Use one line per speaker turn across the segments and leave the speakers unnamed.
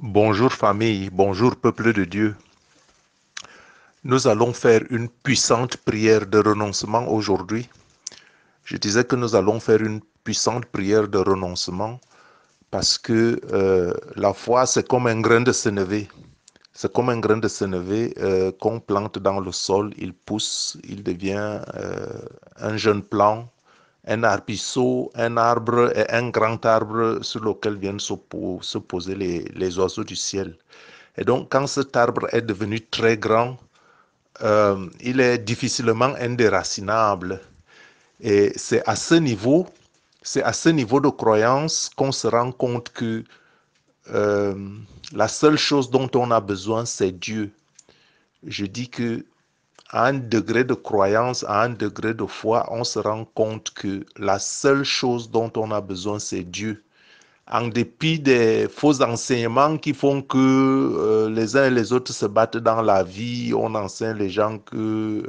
Bonjour famille, bonjour peuple de Dieu. Nous allons faire une puissante prière de renoncement aujourd'hui. Je disais que nous allons faire une puissante prière de renoncement parce que la foi, c'est comme un grain de sénévé. C'est comme un grain de sénévé qu'on plante dans le sol, il pousse, il devient un jeune plant, un arbrisseau, un arbre et un grand arbre sur lequel viennent se poser les oiseaux du ciel. Et donc, quand cet arbre est devenu très grand, il est difficilement indéracinable. Et c'est à ce niveau de croyance qu'on se rend compte que euh, la seule chose dont on a besoin, c'est Dieu. Je dis que à un degré de croyance, à un degré de foi, on se rend compte que la seule chose dont on a besoin, c'est Dieu. En dépit des faux enseignements qui font que les uns et les autres se battent dans la vie, on enseigne les gens que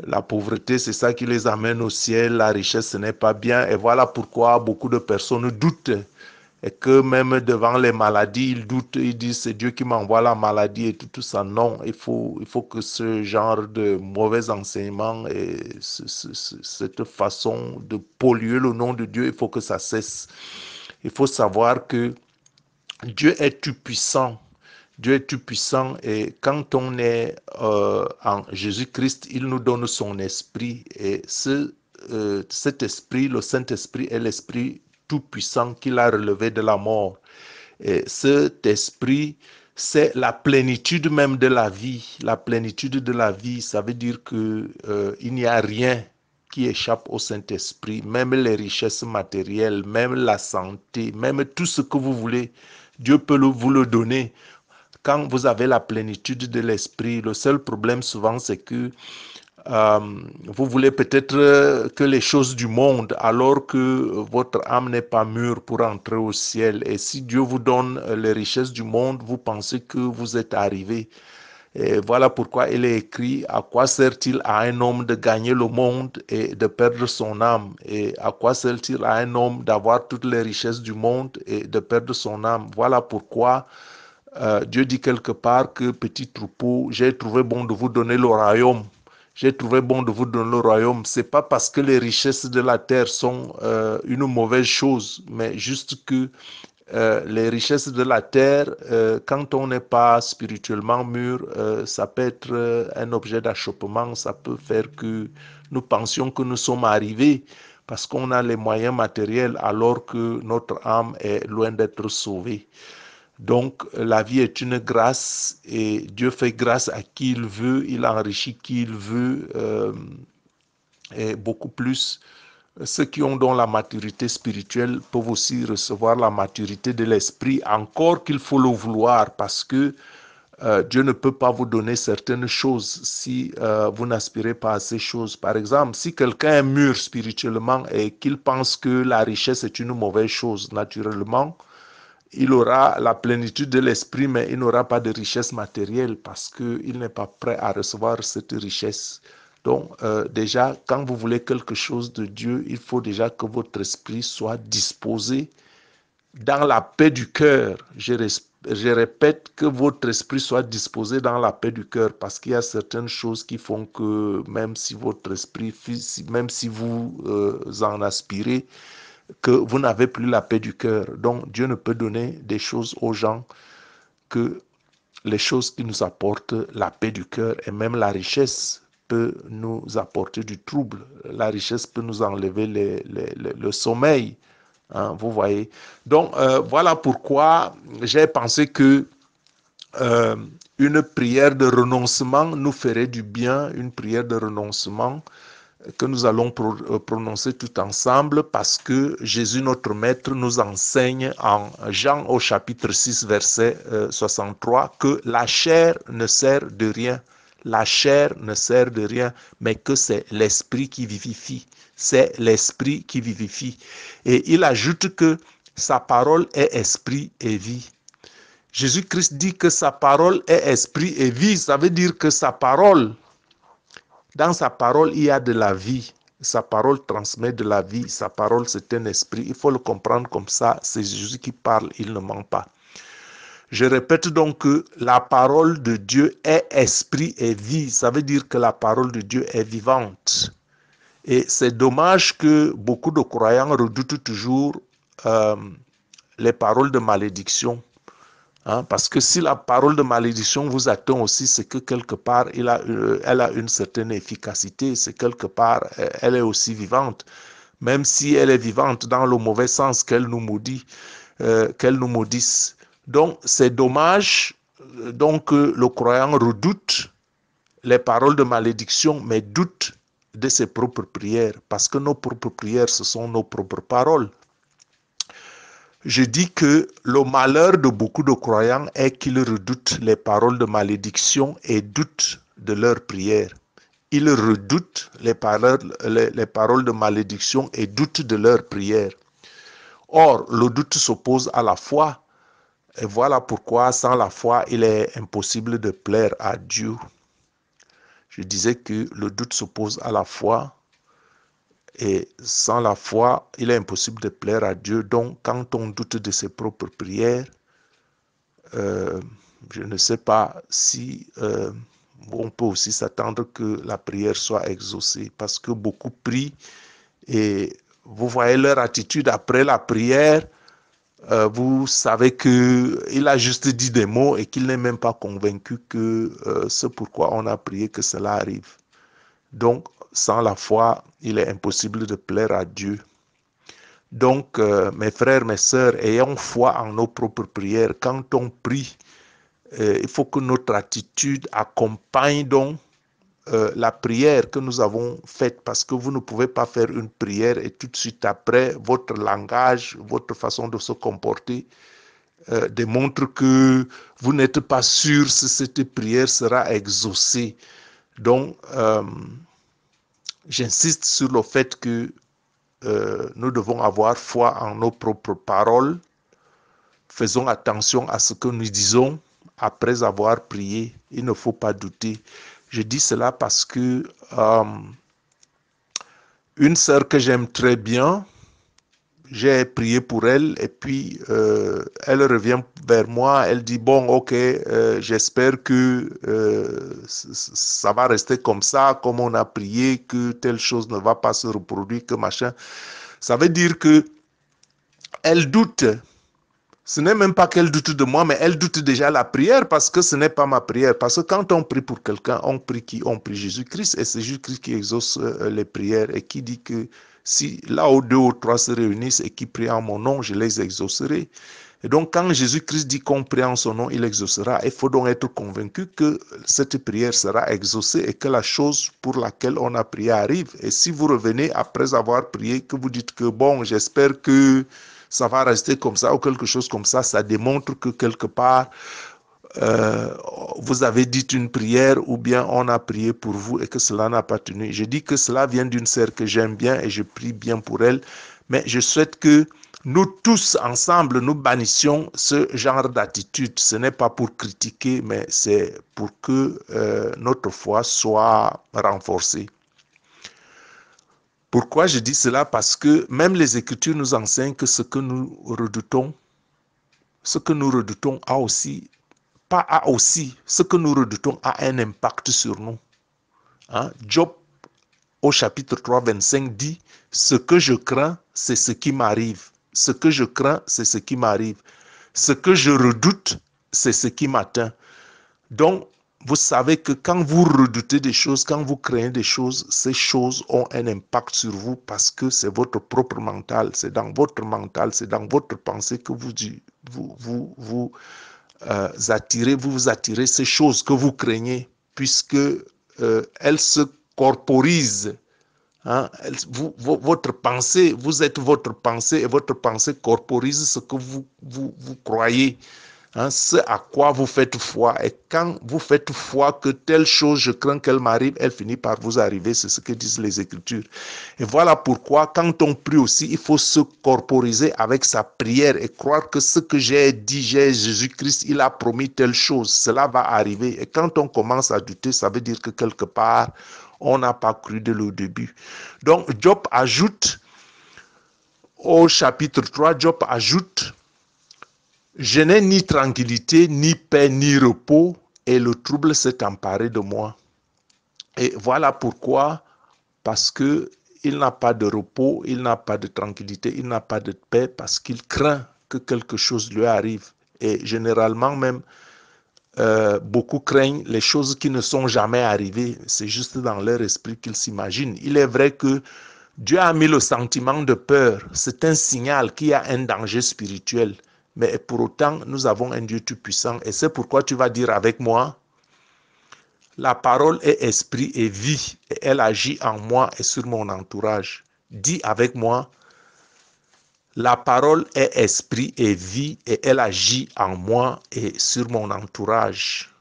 la pauvreté, c'est ça qui les amène au ciel, la richesse, ce n'est pas bien. Et voilà pourquoi beaucoup de personnes doutent. Et que même devant les maladies, ils doutent, ils disent c'est Dieu qui m'envoie la maladie et tout ça. Non, il faut que ce genre de mauvais enseignement et cette façon de polluer le nom de Dieu, il faut que ça cesse. Il faut savoir que Dieu est tout puissant. Dieu est tout puissant et quand on est en Jésus-Christ, il nous donne son esprit et cet esprit, le Saint-Esprit, est l'esprit tout puissant qu'il a relevé de la mort. Et cet esprit, c'est la plénitude même de la vie. La plénitude de la vie, ça veut dire que il n'y a rien qui échappe au Saint-Esprit, même les richesses matérielles, même la santé, même tout ce que vous voulez, Dieu peut vous le donner. Quand vous avez la plénitude de l'esprit, le seul problème souvent, c'est que euh, vous voulez peut-être que les choses du monde, alors que votre âme n'est pas mûre pour entrer au ciel. Et si Dieu vous donne les richesses du monde, vous pensez que vous êtes arrivé. Et voilà pourquoi il est écrit, à quoi sert-il à un homme de gagner le monde et de perdre son âme? Et à quoi sert-il à un homme d'avoir toutes les richesses du monde et de perdre son âme? Voilà pourquoi Dieu dit quelque part que petit troupeau, j'ai trouvé bon de vous donner le royaume. J'ai trouvé bon de vous donner le royaume. C'est pas parce que les richesses de la terre sont une mauvaise chose, mais juste que les richesses de la terre, quand on n'est pas spirituellement mûr, ça peut être un objet d'achoppement, ça peut faire que nous pensions que nous sommes arrivés parce qu'on a les moyens matériels alors que notre âme est loin d'être sauvée. Donc, la vie est une grâce et Dieu fait grâce à qui il veut, il enrichit qui il veut et beaucoup plus. Ceux qui ont donc la maturité spirituelle peuvent aussi recevoir la maturité de l'esprit, encore qu'il faut le vouloir parce que Dieu ne peut pas vous donner certaines choses si vous n'aspirez pas à ces choses. Par exemple, si quelqu'un est mûr spirituellement et qu'il pense que la richesse est une mauvaise chose, naturellement, il aura la plénitude de l'esprit, mais il n'aura pas de richesse matérielle parce qu'il n'est pas prêt à recevoir cette richesse. Donc, déjà, quand vous voulez quelque chose de Dieu, il faut déjà que votre esprit soit disposé dans la paix du cœur. Je répète que votre esprit soit disposé dans la paix du cœur parce qu'il y a certaines choses qui font que même si votre esprit, même si vous en aspirez, que vous n'avez plus la paix du cœur. Donc Dieu ne peut donner des choses aux gens que les choses qui nous apportent la paix du cœur et même la richesse peut nous apporter du trouble. La richesse peut nous enlever le sommeil. Hein, vous voyez. Donc voilà pourquoi j'ai pensé que euh, une prière de renoncement nous ferait du bien, une prière de renoncement que nous allons prononcer tout ensemble parce que Jésus notre Maître nous enseigne en Jean au chapitre 6 verset 63 que la chair ne sert de rien. La chair ne sert de rien, mais que c'est l'esprit qui vivifie. C'est l'esprit qui vivifie. Et il ajoute que sa parole est esprit et vie. Jésus-Christ dit que sa parole est esprit et vie. Ça veut dire que sa parole, dans sa parole, il y a de la vie. Sa parole transmet de la vie. Sa parole, c'est un esprit. Il faut le comprendre comme ça. C'est Jésus qui parle. Il ne ment pas. Je répète donc que la parole de Dieu est esprit et vie. Ça veut dire que la parole de Dieu est vivante. Et c'est dommage que beaucoup de croyants redoutent toujours les paroles de malédiction. Hein, parce que si la parole de malédiction vous atteint aussi, c'est que quelque part, elle a une certaine efficacité. C'est quelque part, elle est aussi vivante. Même si elle est vivante dans le mauvais sens qu'elle nous maudit, qu'elle nous maudisse. Donc, c'est dommage donc, que le croyant redoute les paroles de malédiction, mais doute de ses propres prières. Parce que nos propres prières, ce sont nos propres paroles. Je dis que le malheur de beaucoup de croyants est qu'ils redoutent les paroles de malédiction et doutent de leurs prières. Ils redoutent les paroles de malédiction et doutent de leurs prières. Or, le doute s'oppose à la foi. Et voilà pourquoi, sans la foi, il est impossible de plaire à Dieu. Je disais que le doute s'oppose à la foi. Et sans la foi, il est impossible de plaire à Dieu. Donc, quand on doute de ses propres prières, je ne sais pas si on peut aussi s'attendre que la prière soit exaucée. Parce que beaucoup prient et vous voyez leur attitude après la prière. Vous savez qu'il a juste dit des mots et qu'il n'est même pas convaincu que c'est pourquoi on a prié que cela arrive. Donc, sans la foi, il est impossible de plaire à Dieu. Donc, mes frères, mes sœurs, ayons foi en nos propres prières. Quand on prie, il faut que notre attitude accompagne donc la prière que nous avons faite, parce que vous ne pouvez pas faire une prière et tout de suite après, votre langage, votre façon de se comporter démontre que vous n'êtes pas sûr si cette prière sera exaucée. Donc, j'insiste sur le fait que nous devons avoir foi en nos propres paroles. Faisons attention à ce que nous disons après avoir prié. Il ne faut pas douter. Je dis cela parce que une sœur que j'aime très bien, j'ai prié pour elle et puis elle revient vers moi, elle dit bon ok, j'espère que ça va rester comme ça, comme on a prié, que telle chose ne va pas se reproduire, que machin. Ça veut dire que elle doute. Ce n'est même pas qu'elle doute de moi, mais elle doute déjà la prière parce que ce n'est pas ma prière. Parce que quand on prie pour quelqu'un, on prie qui? On prie Jésus-Christ et c'est Jésus-Christ qui exauce les prières et qui dit que si là où 2 ou 3 se réunissent et qui prient en mon nom, je les exaucerai. Et donc quand Jésus-Christ dit qu'on prie en son nom, il exaucera. Il faut donc être convaincu que cette prière sera exaucée et que la chose pour laquelle on a prié arrive. Et si vous revenez après avoir prié, que vous dites que bon, j'espère que ça va rester comme ça ou quelque chose comme ça démontre que quelque part, vous avez dit une prière ou bien on a prié pour vous et que cela n'a pas tenu. Je dis que cela vient d'une sœur que j'aime bien et je prie bien pour elle, mais je souhaite que nous tous ensemble, nous bannissions ce genre d'attitude. Ce n'est pas pour critiquer, mais c'est pour que notre foi soit renforcée. Pourquoi je dis cela? Parce que même les Écritures nous enseignent que ce que nous redoutons a aussi, ce que nous redoutons a un impact sur nous. Hein? Job, au chapitre 3, 25, dit « Ce que je crains, c'est ce qui m'arrive. Ce que je crains, c'est ce qui m'arrive. Ce que je redoute, c'est ce qui m'atteint. » Donc, vous savez que quand vous redoutez des choses, quand vous craignez des choses, ces choses ont un impact sur vous parce que c'est votre propre mental, c'est dans votre mental, c'est dans votre pensée que vous attirez ces choses que vous craignez puisque elles se corporisent. Hein? Votre pensée, vous êtes votre pensée et votre pensée corporise ce que vous croyez. Hein, ce à quoi vous faites foi. Et quand vous faites foi que telle chose, je crains qu'elle m'arrive, elle finit par vous arriver. C'est ce que disent les Écritures. Et voilà pourquoi, quand on prie aussi, il faut se corporiser avec sa prière et croire que ce que j'ai dit, Jésus-Christ, il a promis telle chose. Cela va arriver. Et quand on commence à douter, ça veut dire que quelque part, on n'a pas cru dès le début. Donc, Job ajoute, au chapitre 3, Job ajoute Je n'ai ni tranquillité, ni paix, ni repos, et le trouble s'est emparé de moi. Et voilà pourquoi, parce que il n'a pas de repos, il n'a pas de tranquillité, il n'a pas de paix, parce qu'il craint que quelque chose lui arrive. Et généralement même, beaucoup craignent les choses qui ne sont jamais arrivées. C'est juste dans leur esprit qu'ils s'imaginent. Il est vrai que Dieu a mis le sentiment de peur. C'est un signal qu'il y a un danger spirituel. Mais pour autant, nous avons un Dieu tout-puissant. Et c'est pourquoi tu vas dire avec moi, la parole est esprit et vie. Et elle agit en moi et sur mon entourage. Dis avec moi, la parole est esprit et vie et elle agit en moi et sur mon entourage.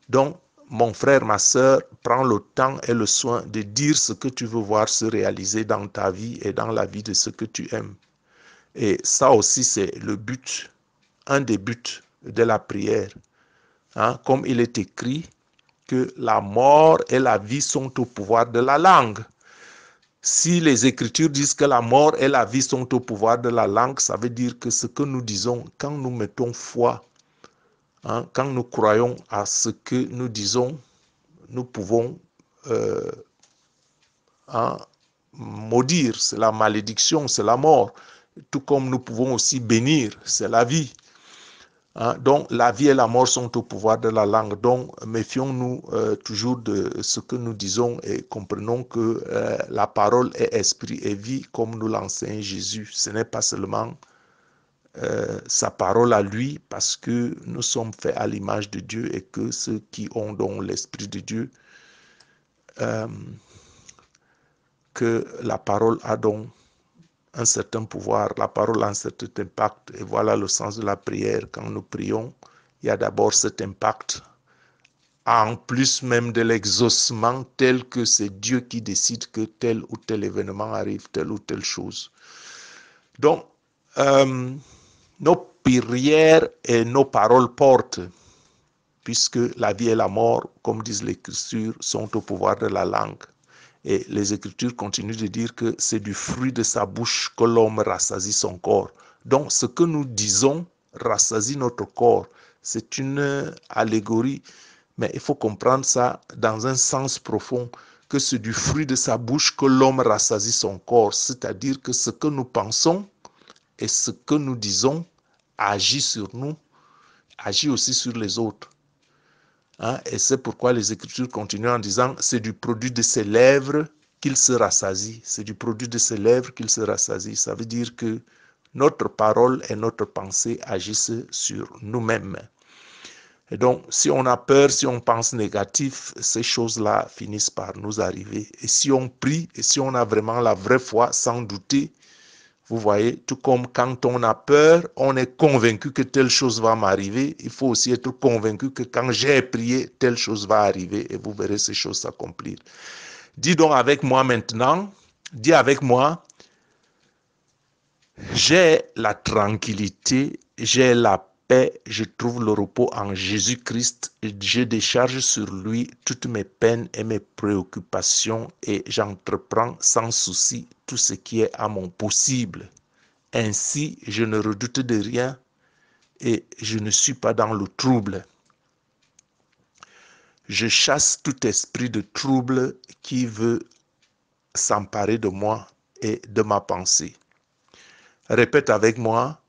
Donc, mon frère, ma sœur, prends le temps et le soin de dire ce que tu veux voir se réaliser dans ta vie et dans la vie de ceux que tu aimes. Et ça aussi, c'est le but, un des buts de la prière. Hein? Comme il est écrit que la mort et la vie sont au pouvoir de la langue. Si les Écritures disent que la mort et la vie sont au pouvoir de la langue, ça veut dire que ce que nous disons, quand nous mettons foi, hein, quand nous croyons à ce que nous disons, nous pouvons hein, maudire, c'est la malédiction, c'est la mort. Tout comme nous pouvons aussi bénir, c'est la vie. Hein, donc la vie et la mort sont au pouvoir de la langue. Donc méfions-nous toujours de ce que nous disons et comprenons que la parole est esprit et vie comme nous l'enseigne Jésus. Ce n'est pas seulement sa parole à lui parce que nous sommes faits à l'image de Dieu et que ceux qui ont donc l'esprit de Dieu, que la parole a donc un certain pouvoir, la parole a un certain impact. Et voilà le sens de la prière. Quand nous prions, il y a d'abord cet impact, en plus même de l'exaucement, tel que c'est Dieu qui décide que tel ou tel événement arrive, telle ou telle chose. Donc, nos prières et nos paroles portent, puisque la vie et la mort, comme disent les Écritures, sont au pouvoir de la langue. Et les Écritures continuent de dire que c'est du fruit de sa bouche que l'homme rassasie son corps. Donc, ce que nous disons rassasie notre corps. C'est une allégorie, mais il faut comprendre ça dans un sens profond, que c'est du fruit de sa bouche que l'homme rassasie son corps. C'est-à-dire que ce que nous pensons et ce que nous disons agit sur nous, agit aussi sur les autres. Hein? Et c'est pourquoi les Écritures continuent en disant, c'est du produit de ses lèvres qu'il se rassasie. C'est du produit de ses lèvres qu'il se rassasie. Ça veut dire que notre parole et notre pensée agissent sur nous-mêmes. Et donc, si on a peur, si on pense négatif, ces choses-là finissent par nous arriver. Et si on prie, et si on a vraiment la vraie foi, sans douter, vous voyez, tout comme quand on a peur, on est convaincu que telle chose va m'arriver. Il faut aussi être convaincu que quand j'ai prié, telle chose va arriver et vous verrez ces choses s'accomplir. Dis donc avec moi maintenant, dis avec moi, j'ai la tranquillité, j'ai la paix, je trouve le repos en Jésus-Christ. Je décharge sur lui toutes mes peines et mes préoccupations et j'entreprends sans souci tout ce qui est à mon possible. Ainsi, je ne redoute de rien et je ne suis pas dans le trouble. Je chasse tout esprit de trouble qui veut s'emparer de moi et de ma pensée. Répète avec moi,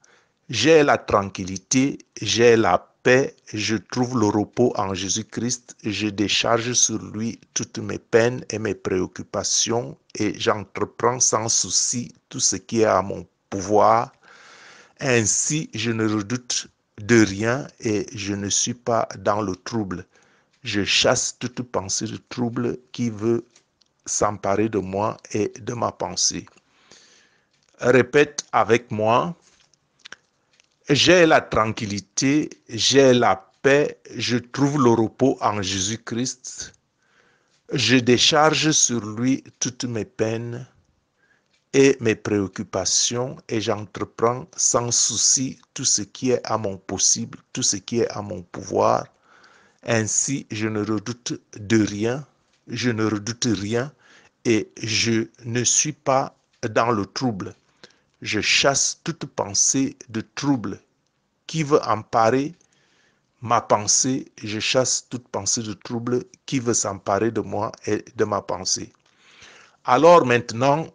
j'ai la tranquillité, j'ai la paix, je trouve le repos en Jésus-Christ, je décharge sur lui toutes mes peines et mes préoccupations et j'entreprends sans souci tout ce qui est à mon pouvoir. Ainsi, je ne redoute de rien et je ne suis pas dans le trouble. Je chasse toute pensée de trouble qui veut s'emparer de moi et de ma pensée. Répète avec moi, j'ai la tranquillité, j'ai la paix, je trouve le repos en Jésus-Christ. Je décharge sur lui toutes mes peines et mes préoccupations et j'entreprends sans souci tout ce qui est à mon possible, tout ce qui est à mon pouvoir. Ainsi, je ne redoute de rien, je ne redoute rien et je ne suis pas dans le trouble. Je chasse toute pensée de trouble qui veut emparer ma pensée. Je chasse toute pensée de trouble qui veut s'emparer de moi et de ma pensée. Alors maintenant,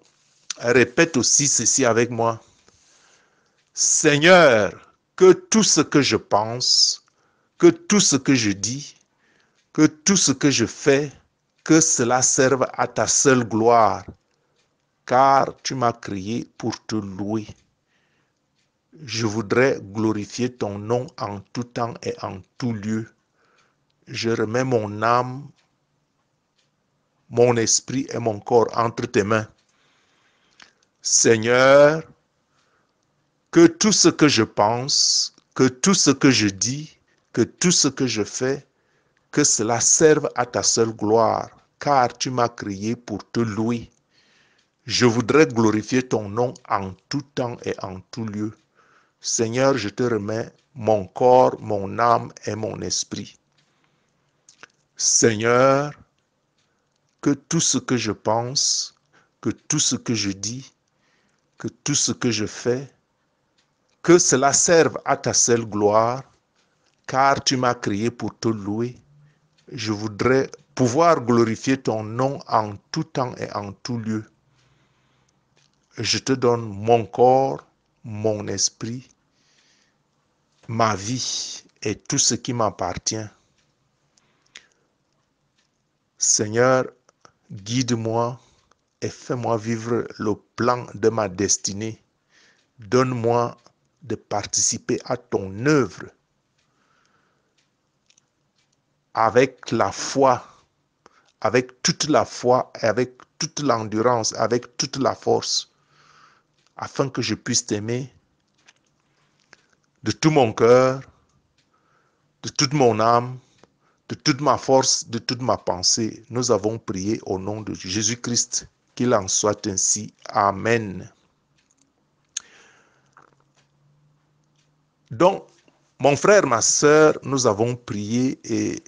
répète aussi ceci avec moi. Seigneur, que tout ce que je pense, que tout ce que je dis, que tout ce que je fais, que cela serve à ta seule gloire, car tu m'as créé pour te louer. Je voudrais glorifier ton nom en tout temps et en tout lieu. Je remets mon âme, mon esprit et mon corps entre tes mains. Seigneur, que tout ce que je pense, que tout ce que je dis, que tout ce que je fais, que cela serve à ta seule gloire, car tu m'as créé pour te louer. Je voudrais glorifier ton nom en tout temps et en tout lieu. Seigneur, je te remets mon corps, mon âme et mon esprit. Seigneur, que tout ce que je pense, que tout ce que je dis, que tout ce que je fais, que cela serve à ta seule gloire, car tu m'as créé pour te louer. Je voudrais pouvoir glorifier ton nom en tout temps et en tout lieu. Je te donne mon corps, mon esprit, ma vie et tout ce qui m'appartient. Seigneur, guide-moi et fais-moi vivre le plan de ma destinée. Donne-moi de participer à ton œuvre avec la foi, avec toute la foi et avec toute l'endurance, avec toute la force, afin que je puisse t'aimer de tout mon cœur, de toute mon âme, de toute ma force, de toute ma pensée. Nous avons prié au nom de Jésus-Christ, qu'il en soit ainsi. Amen. Donc, mon frère, ma sœur, nous avons prié et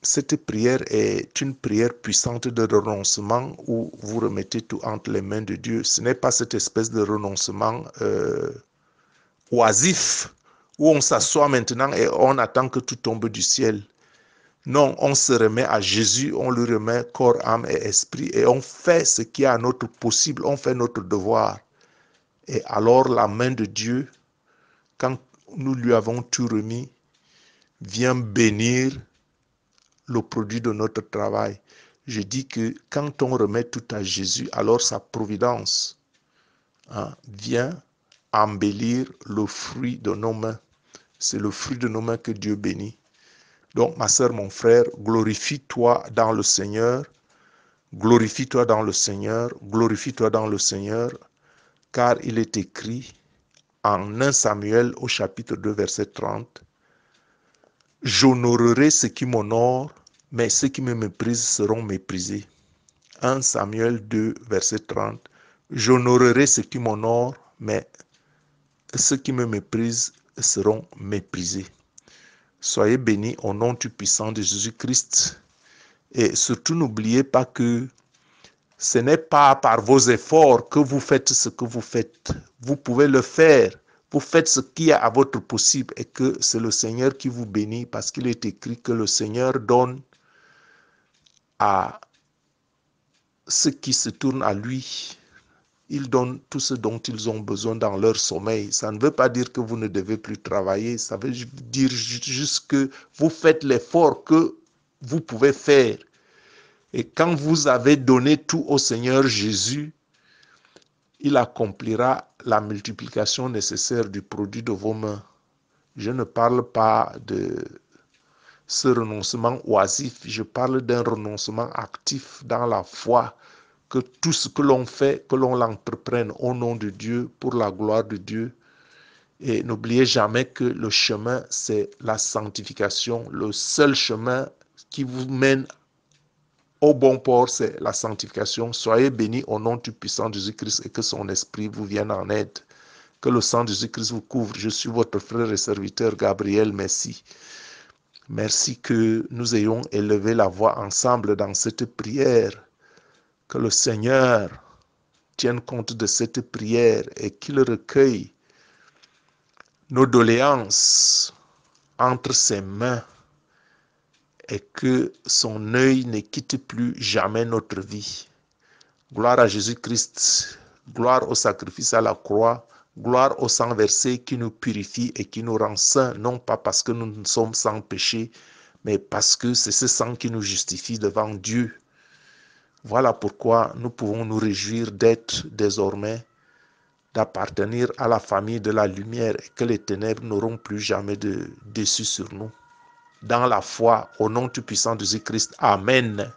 cette prière est une prière puissante de renoncement où vous remettez tout entre les mains de Dieu. Ce n'est pas cette espèce de renoncement oisif où on s'assoit maintenant et on attend que tout tombe du ciel. Non, on se remet à Jésus, on lui remet corps, âme et esprit et on fait ce qui est à notre possible, on fait notre devoir. Et alors la main de Dieu, quand nous lui avons tout remis, vient bénir le produit de notre travail. Je dis que quand on remet tout à Jésus, alors sa providence vient embellir le fruit de nos mains. C'est le fruit de nos mains que Dieu bénit. Donc, ma sœur, mon frère, glorifie-toi dans le Seigneur, glorifie-toi dans le Seigneur, glorifie-toi dans le Seigneur, car il est écrit en 1 Samuel au chapitre 2, verset 30, « J'honorerai ceux qui m'honorent, mais ceux qui me méprisent seront méprisés. » 1 Samuel 2, verset 30, « J'honorerai ceux qui m'honorent, mais ceux qui me méprisent seront méprisés. » Soyez bénis au nom tout puissant de Jésus-Christ. Et surtout, n'oubliez pas que ce n'est pas par vos efforts que vous faites ce que vous faites. Vous pouvez le faire. Vous faites ce qui est à votre possible et que c'est le Seigneur qui vous bénit parce qu'il est écrit que le Seigneur donne à ceux qui se tournent à lui. Il donne tout ce dont ils ont besoin dans leur sommeil. Ça ne veut pas dire que vous ne devez plus travailler. Ça veut dire juste que vous faites l'effort que vous pouvez faire. Et quand vous avez donné tout au Seigneur Jésus, il accomplira la multiplication nécessaire du produit de vos mains. Je ne parle pas de ce renoncement oisif, je parle d'un renoncement actif dans la foi, que tout ce que l'on fait, que l'on l'entreprenne au nom de Dieu, pour la gloire de Dieu. Et n'oubliez jamais que le chemin, c'est la sanctification. Le seul chemin qui vous mène au bon port, c'est la sanctification. Soyez bénis au nom du puissant de Jésus-Christ et que son esprit vous vienne en aide. Que le sang de Jésus-Christ vous couvre. Je suis votre frère et serviteur Gabriel Messi. Merci que nous ayons élevé la voix ensemble dans cette prière. Que le Seigneur tienne compte de cette prière et qu'il recueille nos doléances entre ses mains et que son œil ne quitte plus jamais notre vie. Gloire à Jésus-Christ, gloire au sacrifice à la croix, gloire au sang versé qui nous purifie et qui nous rend saints, non pas parce que nous sommes sans péché, mais parce que c'est ce sang qui nous justifie devant Dieu. Voilà pourquoi nous pouvons nous réjouir d'être désormais, d'appartenir à la famille de la lumière et que les ténèbres n'auront plus jamais de dessus sur nous. Dans la foi, au nom tout puissant de Jésus-Christ. Amen.